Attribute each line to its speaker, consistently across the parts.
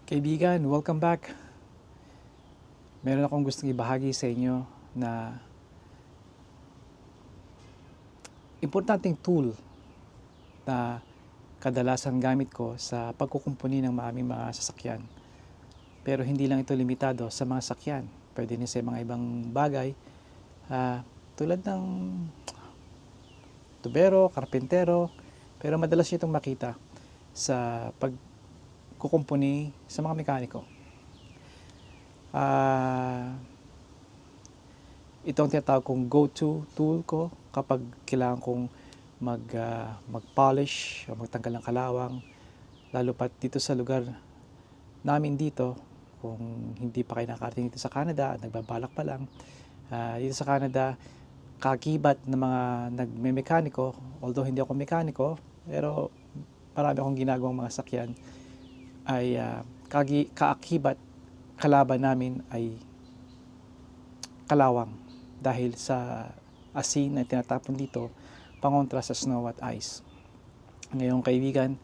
Speaker 1: Kaibigan, welcome back. Meron akong gustong ibahagi sa inyo na importanteng tool na kadalasan gamit ko sa pagkukumpuni ng aming mga sasakyan. Pero hindi lang ito limitado sa mga sasakyan. Pwede din sa mga ibang bagay tulad ng tubero, karpentero. Pero madalas nyo itong makita sa pagkukumpuni sa mga mekaniko. Ito ang tinatawag kong go-to tool ko kapag kailangan kong mag-polish o magtanggal ng kalawang, lalo pat dito sa lugar namin dito. Kung hindi pa kayo nakarating dito sa Canada at nagbabalak pa lang, dito sa Canada, kakibat ng mga nagme-mekaniko, although hindi ako mekaniko, pero marami akong ginagawang mga sakyan, ay kaakibat kalaban namin ay kalawang dahil sa asin na tinatapon dito pangontra sa snow at ice. Ngayong kaibigan,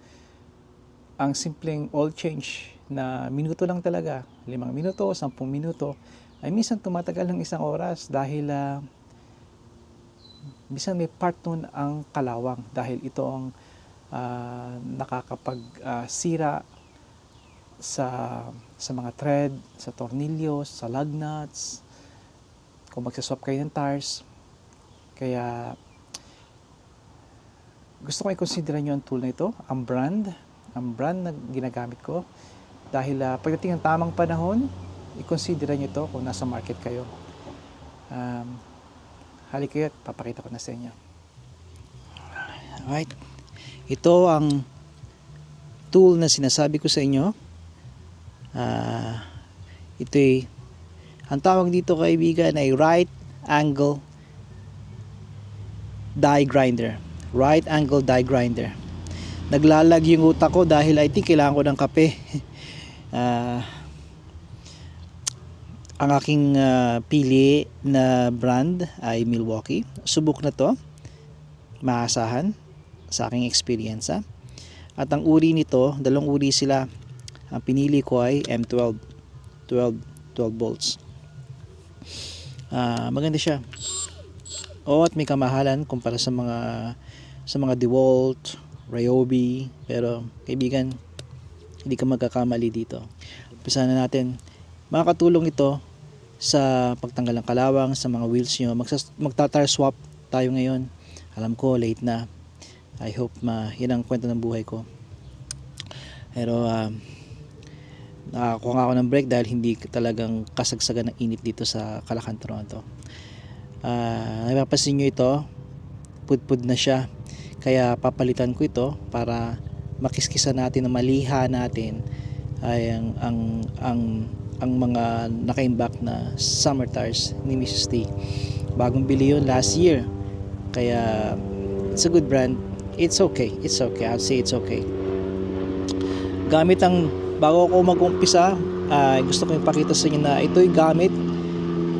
Speaker 1: ang simpleng oil change na minuto lang talaga, 5 minuto, 10 minuto, ay minsan tumatagal ng 1 oras dahil minsan may part nun ang kalawang dahil ito ang nakakapagsira sa mga thread, sa tornillos, sa lug nuts, kung magsaswap kayo ng tires. Kaya gusto ko i-consider nyo ang tool na ito, ang brand na ginagamit ko. Dahil pagdating ng tamang panahon, i-consider nyo ito kung nasa market kayo. Halik kayo at papakita ko na sa inyo. Alright. Ito ang tool na sinasabi ko sa inyo. Ito ang tawag dito kaibigan ay right angle die grinder. Right angle die grinder. Naglalag yung utak ko dahil I think kailangan ko ng kape. Ang aking pili na brand ay Milwaukee. Subok na to. Maasahan sa aking experience. At ang uri nito, 2 uri sila. Ang pinili ko ay M12 12 volts. Maganda siya. At may kamahalan kumpara sa mga DeWalt, Ryobi, pero kaibigan, hindi ka magkakamali dito. Umpisahan na natin. Makakatulong ito sa pagtanggal ng kalawang sa mga wheels nyo. Magta-tire swap tayo ngayon. Alam ko late na. I hope yan ang kwento ng buhay ko. Pero nakakuha ako ng break dahil hindi talagang kasagsagan ng init dito sa Calacan, Toronto. Napapansin nyo ito, pudpud na siya. Kaya papalitan ko ito para makiskisa natin na maliha natin ay ang mga naka-imbak na summer tires ni Mrs. T. Bagong bili yun last year. Kaya it's a good brand. It's okay. I'll say it's okay. Bago ako mag-umpisa, gusto ko ipakita sa inyo na ito'y gamit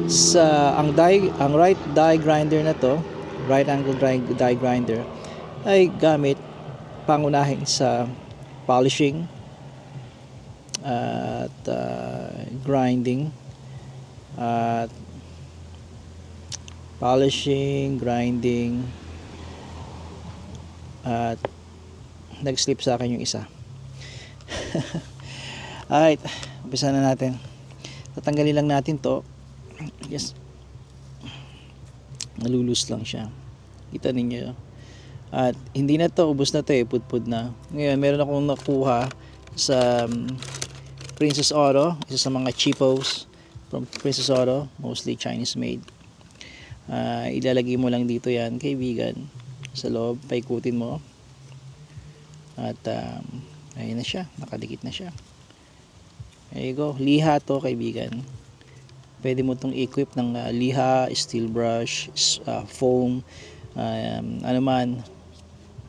Speaker 1: sa ang right die grinder na to, right angle die grinder, ay gamit pangunahin sa polishing at grinding at nag-slip sa akin yung isa. Alright, umpisa na natin. Tatanggalin lang natin to. Yes. Nalulus lang siya. Kita ninyo. At hindi na to, ubos na to pudpud na. Ngayon, meron akong nakuha sa Princess Auto. Isa sa mga cheapos from Princess Auto, mostly Chinese made. Ilalagay mo lang dito yan, kaibigan. Sa loob, paikutin mo. At ayun na siya, nakadikit na siya. There you go. Liha to kaibigan. Pwede mo itong equip ng liha, steel brush, foam, ano man,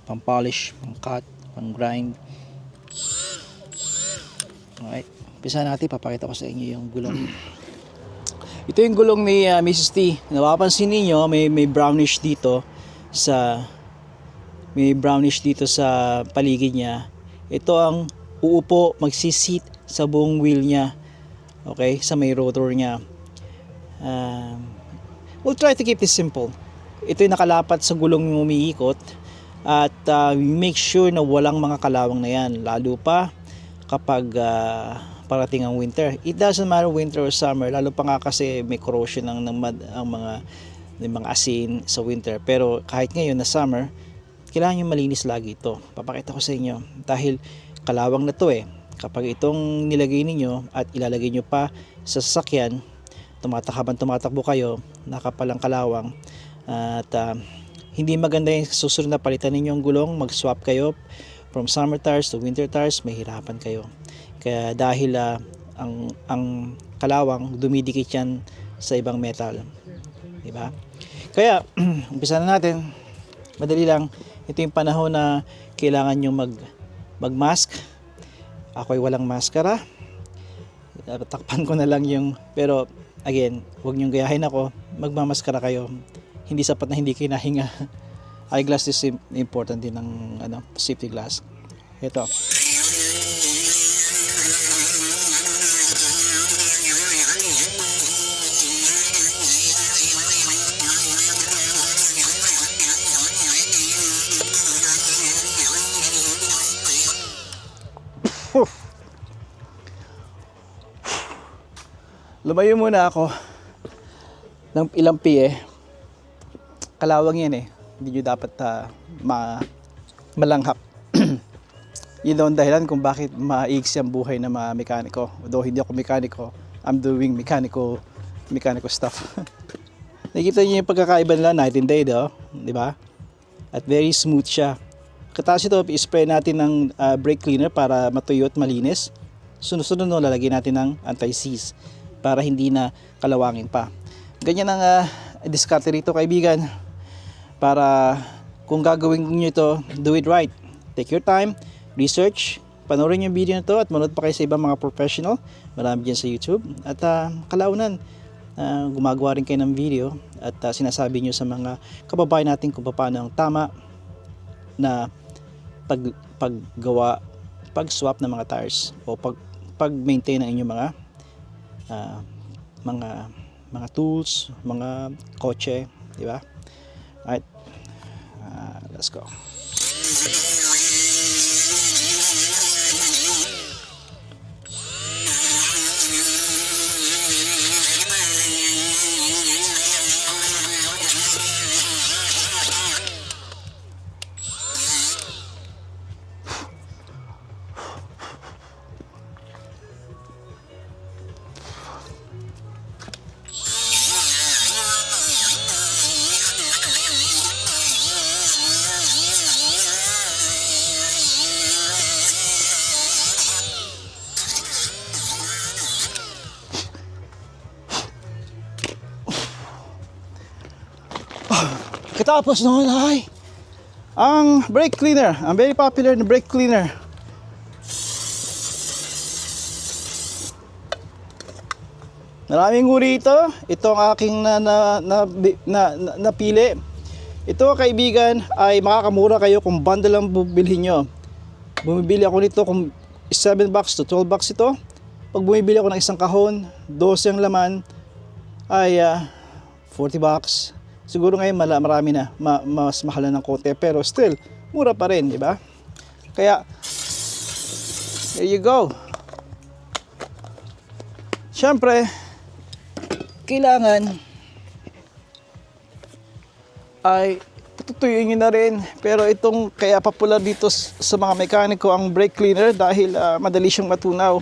Speaker 1: pang polish, pang cut, pang grind. Alright. Umpisa natin, papakita ko sa inyo yung gulong. Ito yung gulong ni Mrs. T. Napapansin niyo may brownish dito sa paligid niya. Ito ang uupo, magsisit sa buong wheel niya. Okay, sa may rotor niya. We'll try to keep this simple. Ito'y nakalapat sa gulong yung umiikot at make sure na walang mga kalawang na yan, lalo pa kapag parating ang winter. It doesn't matter winter or summer, lalo pa nga kasi may corrosion ang mga asin sa winter. Pero kahit ngayon na summer, kailangan nyo malinis lagi ito. Papakita ko sa inyo dahil kalawang na to kapag itong nilagay ninyo at ilalagay nyo pa sa sasakyan, tumatakbo kayo, nakapalang kalawang at hindi maganda yung susunod na palitan ninyo ang gulong, mag-swap kayo from summer tires to winter tires, mahirapan kayo. Kaya dahil ang kalawang dumidikit yan sa ibang metal, diba? Kaya umpisa na natin, madali lang. Ito yung panahon na kailangan nyo mag-mask. Ako'y walang maskara, takpan ko na lang yung, pero again, huwag nyong gayahin ako, magmamaskara kayo. Hindi sapat na hindi kayo nahinga. Eyeglass is important din ng safety glass. Ito. Lumayo muna ako ng ilang piye. Kalawang yan hindi nyo dapat malanghap. Yun daw ang dahilan kung bakit maiksi ang buhay ng mga mekaniko. Although hindi ako mekaniko, I'm doing mechanical stuff. Nakikita niyo yung pagkakaiba nila night and day, di ba? At very smooth siya. Katapos ito, i-spray natin ng brake cleaner para matuyo at malinis. Sunod-sunod lalagyan natin ng anti-seize para hindi na kalawangin pa. Ganyan ang diskarte rito, kaibigan. Para kung gagawin niyo ito, do it right. Take your time, research, panoorin yung video na to at manood pa kayo sa ibang mga professional. Marami dyan sa YouTube. At kalaunan, gumagawa rin kayo ng video at sinasabi nyo sa mga kababayan natin kung paano ang tama na pag-swap ng mga tires o pag-maintain ng inyong mga tools, mga kotse, di ba? Alright, let's go. Katapos noon ay ang brake cleaner, ang very popular na brake cleaner. Maraming uri ito. Ito ang aking napili. Ito, kaibigan, ay makakamura kayo kung bundle lang bubilhin nyo. Bumibili ako nito kung 7 bucks to 12 bucks ito. Pag bumibili ako ng isang kahon, 12 ang laman, ay 40 bucks. Siguro ngayon marami na, mas mahal na ng konti, pero still mura pa rin, di ba? Kaya there you go. Siyempre, kailangan ay tutuyuin nyo na rin. Pero itong kaya popular dito sa mga mekaniko ang brake cleaner dahil madali siyang matunaw,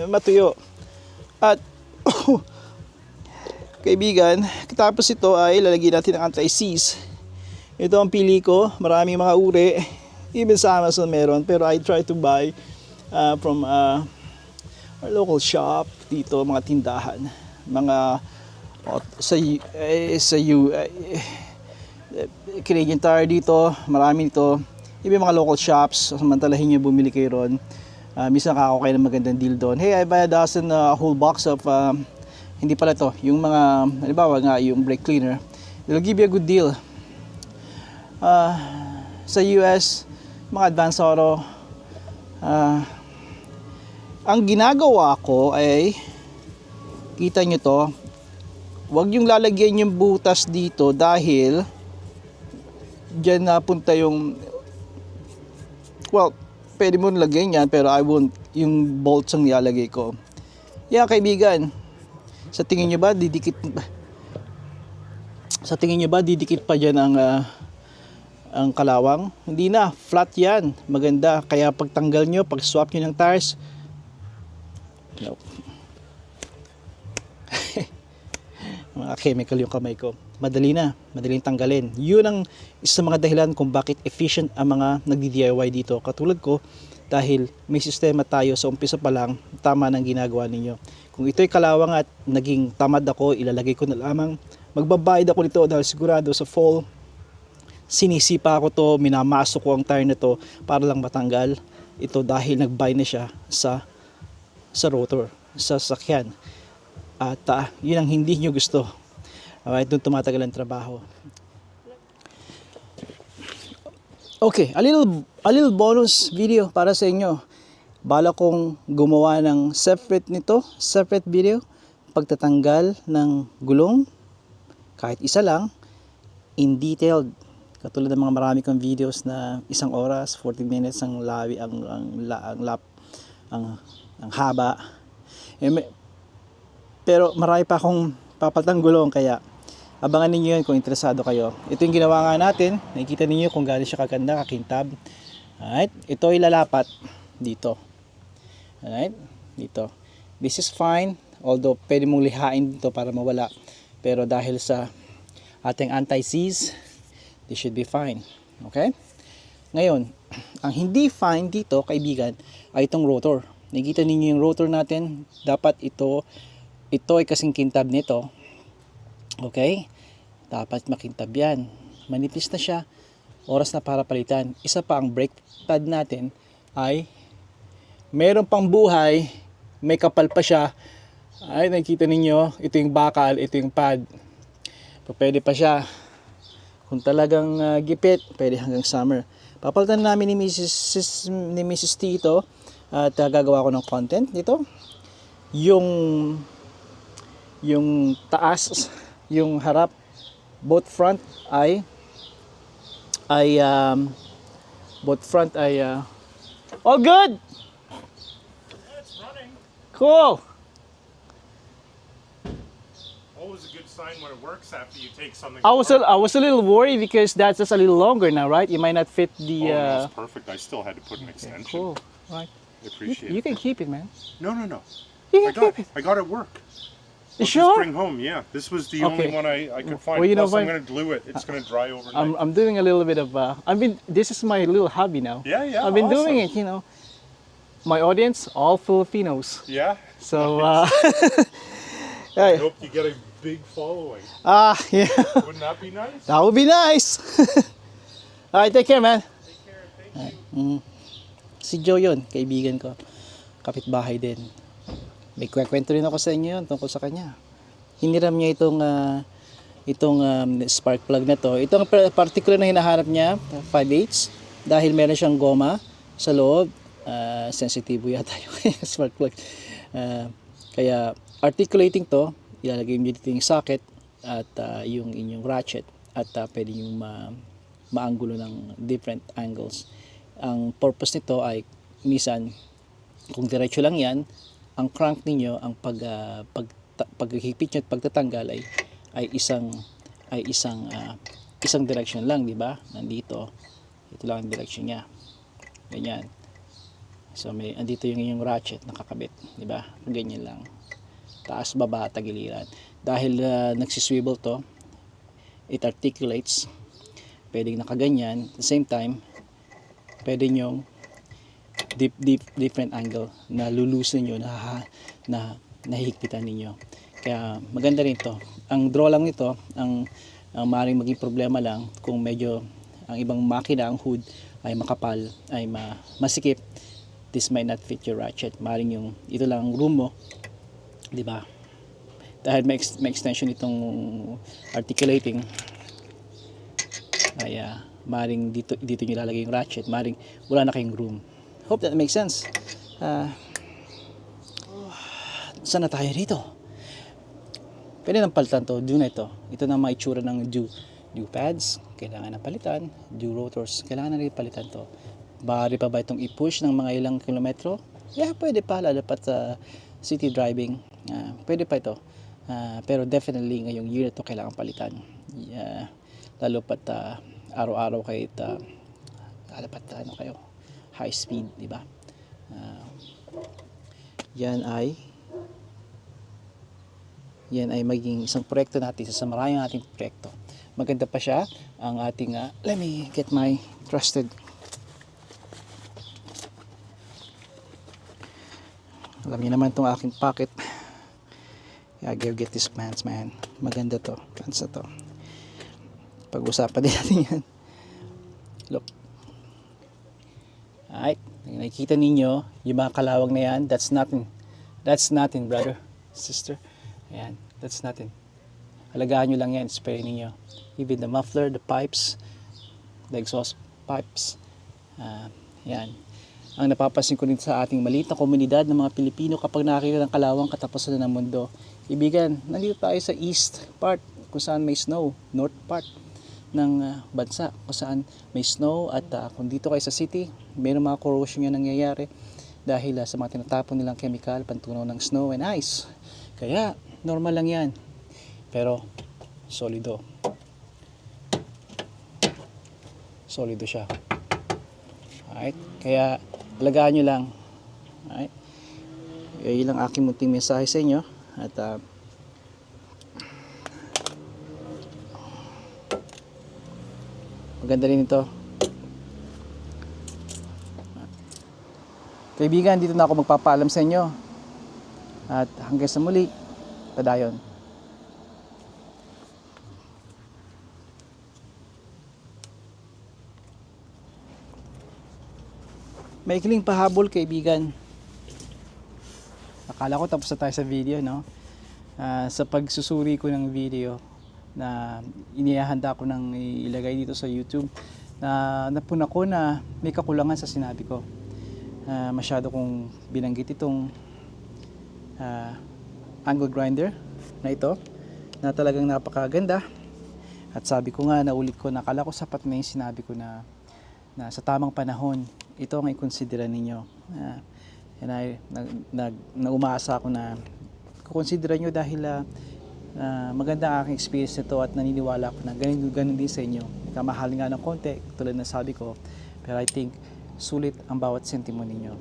Speaker 1: matuyo. At kaibigan, tapos ito ay lalagyan natin ng anti-seize. Ito ang pili ko, maraming mga uri, even sa Amazon meron, pero I try to buy from our local shop dito, mga tindahan, mga Canadian Tire dito, marami nito. Even mga local shops, samantalahin nyo bumili kayo ron. Minsan nakakakuha kayo ng magandang deal doon. Hey, I buy a dozen, a whole box of hindi pala to, yung mga, halimbawa nga, yung brake cleaner, they'll give you a good deal. Sa US, mga Advance Auto, Ang ginagawa ko ay, kita nyo to, wag yung lalagyan yung butas dito dahil dyan napunta yung, well, pwede mo lagyan yan pero I won't yung bolts ang nilalagay ko. Yeah, kaibigan, sa tingin nyo ba didikit pa dyan ang kalawang? Hindi na, flat yan, maganda. Kaya pagtanggal nyo, pag swap nyo ng tires, nope. Mga chemical yung kamay ko. Madaling tanggalin. Yun ang isa sa mga dahilan kung bakit efficient ang mga nagdi-DIY dito. Katulad ko, dahil may sistema tayo sa umpisa pa lang, tama ng ginagawa ninyo. Kung ito'y kalawang at naging tamad ako, ilalagay ko na lamang. Magbabayad ako nito dahil sigurado sa fall, sinisipa ko to, minamasok ko ang tire na to para lang matanggal ito dahil nag-bind na siya sa rotor, sa sasakyan. At yun ang hindi nyo gusto. Alright, doon tumatagal ang trabaho. Okay, a little bonus video para sa inyo. Bala kong gumawa ng separate video, pagtatanggal ng gulong, kahit isa lang, in detailed. Katulad ng mga marami kong videos na 1 oras, 40 minutes ang lawi, ang haba. Pero marami pa akong papatang gulong, kaya abangan ninyo yun kung interesado kayo. Ito yung ginawa nga natin. Nakikita ninyo kung gaano siya kaganda, kakintab. Alright, ito ay lalapat dito. Alright, dito. This is fine, although pwede mong lihain dito para mawala. Pero dahil sa ating anti-seize, this should be fine. Okay? Ngayon, ang hindi fine dito, kaibigan, ay itong rotor. Nakikita ninyo yung rotor natin. Dapat ito ay kasing kintab nito. Okay? Dapat makintab yan. Manipis na siya. Oras na para palitan. Isa pa, ang brake pad natin ay meron pang buhay. May kapal pa siya. Ay, nakikita ninyo, ito yung bakal, ito yung pad. Pwede pa siya. Kung talagang gipit, pwede hanggang summer. Papalitan namin ni Mrs. T ito at gagawa ko ng content dito. Yung taas, yung harap, both front ay all good.
Speaker 2: It's running.
Speaker 1: Cool.
Speaker 2: Always a good sign when it works after you take something.
Speaker 1: I was a little worried because that's just a little longer now, right? You might not fit the.
Speaker 2: No, it's perfect. I still had to put an extension.
Speaker 1: Cool. Right.
Speaker 2: I appreciate
Speaker 1: You
Speaker 2: it.
Speaker 1: can keep it, man.
Speaker 2: No.
Speaker 1: You can keep it.
Speaker 2: I got it work.
Speaker 1: You
Speaker 2: I'll
Speaker 1: sure?
Speaker 2: Just bring home. Yeah, this was the only one I could find.
Speaker 1: Well, you know
Speaker 2: Plus, I'm
Speaker 1: what?
Speaker 2: going to glue it. It's going to dry overnight.
Speaker 1: I'm doing a little bit of. This is my little hobby now.
Speaker 2: Yeah.
Speaker 1: I've been doing
Speaker 2: awesome.
Speaker 1: it. You know, my audience all Filipinos.
Speaker 2: Yeah.
Speaker 1: So.
Speaker 2: I
Speaker 1: Hey.
Speaker 2: hope you get a big following.
Speaker 1: Yeah.
Speaker 2: Wouldn't that be nice?
Speaker 1: That would be nice. Alright, take care, man.
Speaker 2: Take care. Thank you.
Speaker 1: Si Joe yun, kaibigan ko. Kapitbahay din. May kwento rin ako sa inyo yun tungkol sa kanya. Hiniram niya itong spark plug na to. Itong particular na hinahanap niya, 5/8, dahil meron siyang goma sa loob. Sensitibo yata yung spark plug. Kaya articulating to, ilalagay mo dito yung socket at yung inyong ratchet at pwede yung maanggulo ng different angles. Ang purpose nito ay minsan kung diretso lang yan, ang crank ninyo, ang paghihipit nyo at pagtatanggal ay isang direction lang, di ba? Nandito, ito lang ang direction niya. Ganyan. So andito yung inyong ratchet nakakabit, di ba? Ganyan lang. Taas, baba, tagiliran. Dahil nagsiswivel to, it articulates. Pwedeng nakaganyan. At the same time, pwede nyong different angle na lulusin nyo, na nahihigpitan ninyo. Kaya maganda rin to. Ang draw lang nito, ang maaaring maging problema lang kung medyo ang ibang makina, ang hood ay makapal, ay masikip. This might not fit your ratchet. Maaaring yung ito lang ang room mo, di ba? Dahil may extension itong articulating, ay maaaring dito nyo lalagay yung ratchet, maaaring wala na kayong room. Hope that makes sense. Saan na tayo dito? Pwede nang palitan to, dew na ito. Ito na mga itsura ng dew pads, kailangan na palitan. Dew rotors, kailangan na rin palitan to. Bari pa ba itong i-push ng mga ilang kilometro? Yeah, pwede pa, lalo pat sa city driving. Pwede pa ito. Pero definitely ngayong year na ito kailangan palitan. Lalo pat araw-araw kayo lalo pat kayo high speed, di ba? Yan ay maging isang proyekto natin sa maraming ating proyekto. Maganda pa siya ang ating let me get my trusted. Alam niyo naman itong aking pocket. I gotta get these pants, man. Maganda to, pants na to. Pag-usapan din natin yan. Look. Alright, nakikita ninyo yung mga kalawang na yan. That's nothing, brother, sister. Ayan, that's nothing. Alagaan nyo lang yan, spray ninyo. Even the muffler, the pipes, the exhaust pipes. Yan. Ang napapansin ko din sa ating maliit na komunidad ng mga Pilipino kapag nakakita ng kalawang katapusan na ng mundo. Ibigan, nandito tayo sa east part kung saan may snow, north part ng bansa kung saan may snow at kung dito kayo sa city, mayroong mga corrosion yan nangyayari dahil sa mga tinatapon nilang chemical, pantunaw ng snow and ice. Kaya, normal lang yan. Pero, solido. Solido siya. Alright? Kaya, alagaan nyo lang. Alright? Yun lang aking munting mensahe sa inyo. At, maganda rin ito. Kaibigan, dito na ako magpapaalam sa inyo. At hanggang sa muli, padayon. Maikling pahabol, kaibigan. Akala ko tapos na tayo sa video, no? Sa pagsusuri ko ng video na inihahanda ko ng ilagay dito sa YouTube, napuna ko na may kakulangan sa sinabi ko. Masyado kong binanggit itong angle grinder na ito na talagang napakaganda. At sabi ko nga, naulit ko, nakala ko sapat na yung sinabi ko na sa tamang panahon ito ang i-consider ninyo. Na umaasa ako na kukonsidera nyo dahil maganda ang aking experience nito at naniniwala ko na ganun din sa inyo. Kamahal nga ng konti, tulad na sabi ko, pero I think sulit ang bawat sentimo ninyo.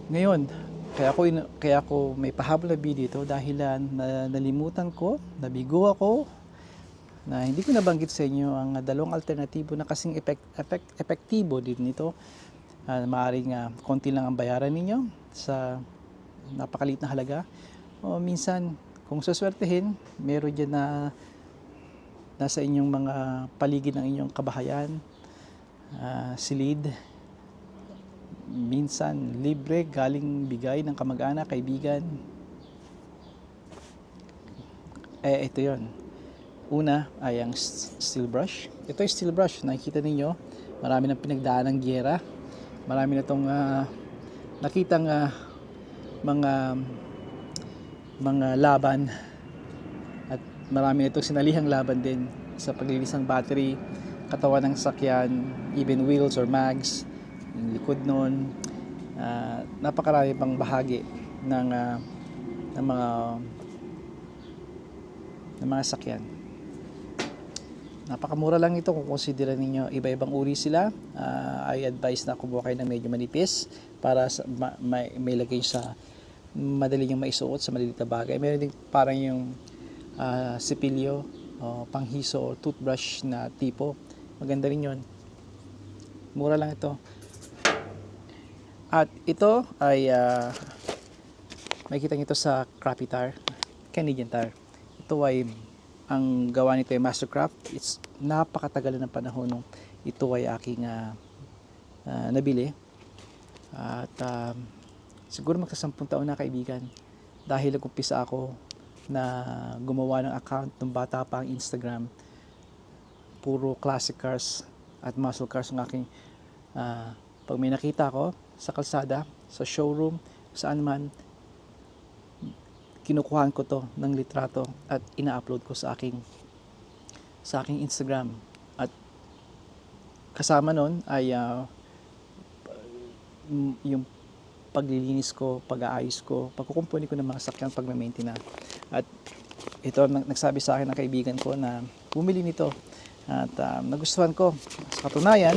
Speaker 1: Ngayon, kaya ako may pahabol na video ito dahil nalimutan ko, nabigo ako, na hindi ko nabanggit sa inyo ang dalawang alternatibo na kasing epektibo din nito. Maaaring konti lang ang bayaran ninyo sa napakaliit na halaga. O minsan, kung suswertehin, meron dyan na nasa inyong mga paligid ng inyong kabahayan, silid, minsan libre, galing bigay ng kamag-anak, kaibigan. Ito yon. Una ay ang steel brush. Ito ay steel brush. Nakikita ninyo, marami nang pinagdaan ng giyera. Marami na itong nakitang mga laban. At marami na itong sinalihang laban din sa paglilis ng battery, katawan ng sakyan, even wheels or mags, yung likod nun. Napakarami pang bahagi ng mga sakyan. Napakamura lang ito kung consider ninyo. Iba-ibang uri sila. I advise na kumuha kayo ng medyo manipis para may lagay sa madali yung maisuot sa maliliit na bagay. Meron din parang yung sipilyo, panghiso o toothbrush na tipo. Maganda rin yun. Mura lang ito. At ito ay makikita nyo ito sa Crappy Tire, Canadian Tire. Ito ay ang gawa nito ay Mastercraft. It's napakatagal ng panahon nung ito ay aking nabili. At siguro magsa-10 taon na, kaibigan, dahil nag-umpisa ako na gumawa ng account ng bata pa ang Instagram. Puro classic cars at muscle cars ang aking Pag may nakita ko sa kalsada, sa showroom, saan man, kinukuhaan ko to ng litrato at ina-upload ko sa aking Instagram. At kasama nun ay yung paglilinis ko, pag-aayos ko, pagkukumpuni ko ng mga sakyan, pag-maintain na. At ito, nagsabi sa akin ng kaibigan ko na bumili nito. At nagustuhan ko. Sa katunayan,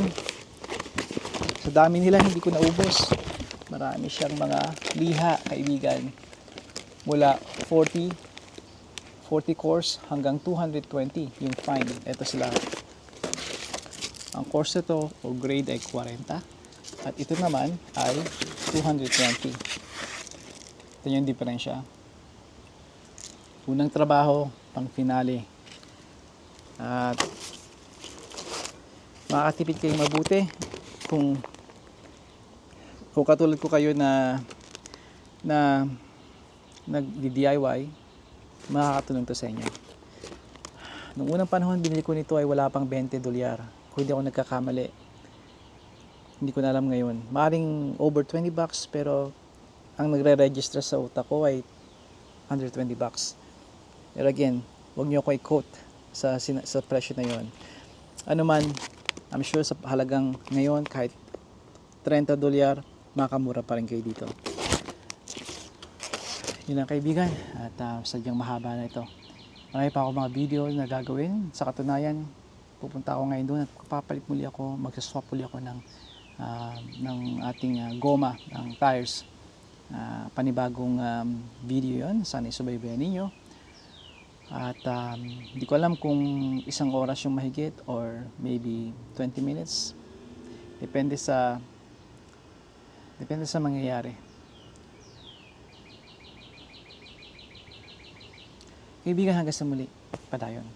Speaker 1: sa dami nila hindi ko naubos. Marami siyang mga liha, kaibigan. Mula 40 course hanggang 220 yung fine. Ito sila. Ang course nito o grade ay 40 at ito naman ay 220. Ito yung diferensya. Unang trabaho, pang finale. At makakatipid kayong mabuti kung katulad ko kayo na nag-DIY, makakatulong to sa inyo. Nung unang panahon, binili ko nito ay wala pang 20 dolyar. Kung hindi ako nagkakamali. Hindi ko na alam ngayon. Maring over 20 bucks, pero ang nagre-register sa utak ko ay under 20 bucks. Pero again, huwag niyo ako i-quote sa presyo na yon. Ano man, I'm sure sa halagang ngayon, kahit 30 dolyar, makamura pa rin kayo dito. Yun ang kaibigan, at sadyang mahaba na ito. Marami pa ako mga video na gagawin. Sa katunayan, pupunta ako ngayon doon at papalit muli ako, magsaswap muli ako ng ating goma, ng tires. Panibagong video yon, sana isubaybayan ninyo. At hindi ko alam kung isang oras yung mahigit or maybe 20 minutes. Depende sa mangyayari. Kaibigan, hanggang sa muli. Padayon.